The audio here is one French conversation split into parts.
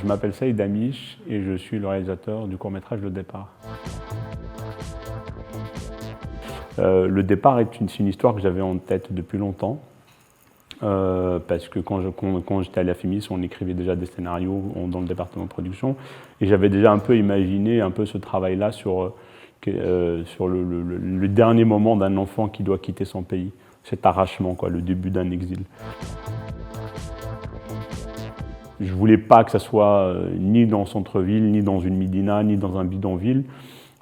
Je m'appelle Saïd Amish et je suis le réalisateur du court-métrage Le Départ. Le Départ c'est une histoire que j'avais en tête depuis longtemps. Parce que quand j'étais à la FEMIS, on écrivait déjà des scénarios dans le département de production. Et j'avais déjà un peu imaginé ce travail-là sur le dernier moment d'un enfant qui doit quitter son pays. Cet arrachement, le début d'un exil. Je ne voulais pas que ça soit ni dans le centre-ville, ni dans une Médina, ni dans un bidonville.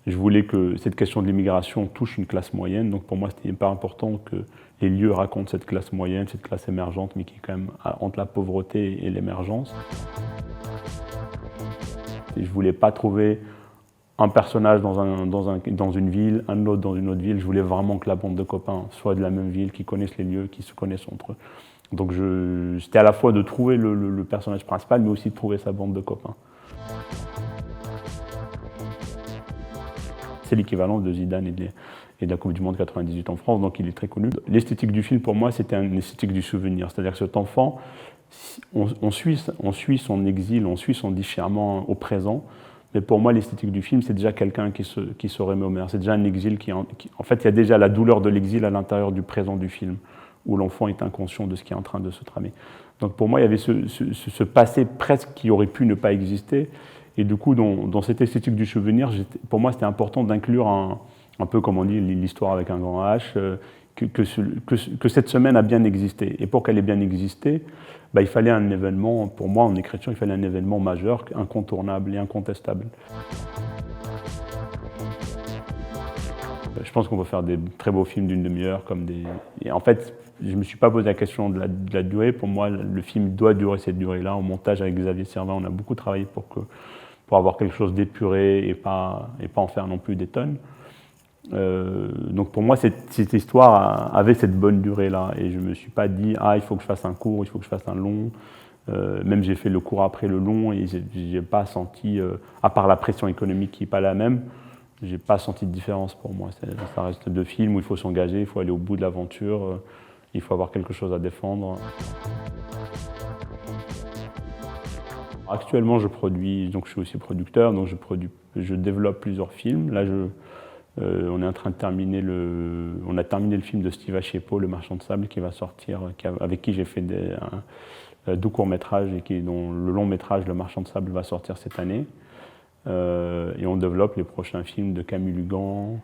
Je voulais que cette question de l'immigration touche une classe moyenne. Donc pour moi, c'était hyper important que les lieux racontent cette classe moyenne, cette classe émergente, mais qui est quand même entre la pauvreté et l'émergence. Je ne voulais pas trouver un personnage dans une ville, un autre dans une autre ville. Je voulais vraiment que la bande de copains soit de la même ville, qui connaissent les lieux, qui se connaissent entre eux. Donc c'était à la fois de trouver le personnage principal, mais aussi de trouver sa bande de copains. C'est l'équivalent de Zidane et de la Coupe du Monde 98 en France, donc il est très connu. L'esthétique du film, pour moi, c'était une esthétique du souvenir. C'est-à-dire que cet enfant, on suit son exil, on suit son déchirement au présent. Mais pour moi, l'esthétique du film, c'est déjà quelqu'un qui se remet au meilleur. C'est déjà un exil en fait, il y a déjà la douleur de l'exil à l'intérieur du présent du film, où l'enfant est inconscient de ce qui est en train de se tramer. Donc pour moi, il y avait ce passé presque qui aurait pu ne pas exister. Et du coup, dans cette esthétique du souvenir, pour moi, c'était important d'inclure un peu, comme on dit, l'histoire avec un grand H, que cette semaine a bien existé. Et pour qu'elle ait bien existé, il fallait un événement, pour moi, en écriture, il fallait un événement majeur, incontournable et incontestable. Je pense qu'on peut faire des très beaux films d'une demi-heure, Et en fait, je ne me suis pas posé la question de la durée. Pour moi, le film doit durer cette durée-là. Au montage, avec Xavier Servin, on a beaucoup travaillé pour avoir quelque chose d'épuré et pas en faire non plus des tonnes. Donc pour moi, cette histoire avait cette bonne durée-là. Et je ne me suis pas dit, il faut que je fasse un court, il faut que je fasse un long. Même j'ai fait le court après le long et je n'ai pas senti, à part la pression économique qui n'est pas la même, je n'ai pas senti de différence pour moi. Ça reste deux films où il faut s'engager, il faut aller au bout de l'aventure, il faut avoir quelque chose à défendre. Actuellement, je produis, donc je suis aussi producteur, donc je développe plusieurs films. Là, on est en train de terminer on a terminé le film de Steve Achepo, Le Marchand de Sable, qui va sortir, avec qui j'ai fait deux courts-métrages et dont le long-métrage, Le Marchand de Sable, va sortir cette année. Et on développe les prochains films de Camille Lugan,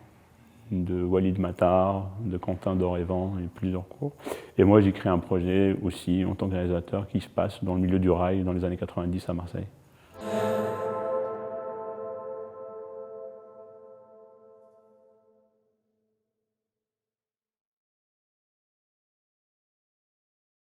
de Walid Matar, de Quentin Dorévan et plusieurs courts. Et moi, j'ai créé un projet aussi en tant que réalisateur qui se passe dans le milieu du rail dans les années 90 à Marseille.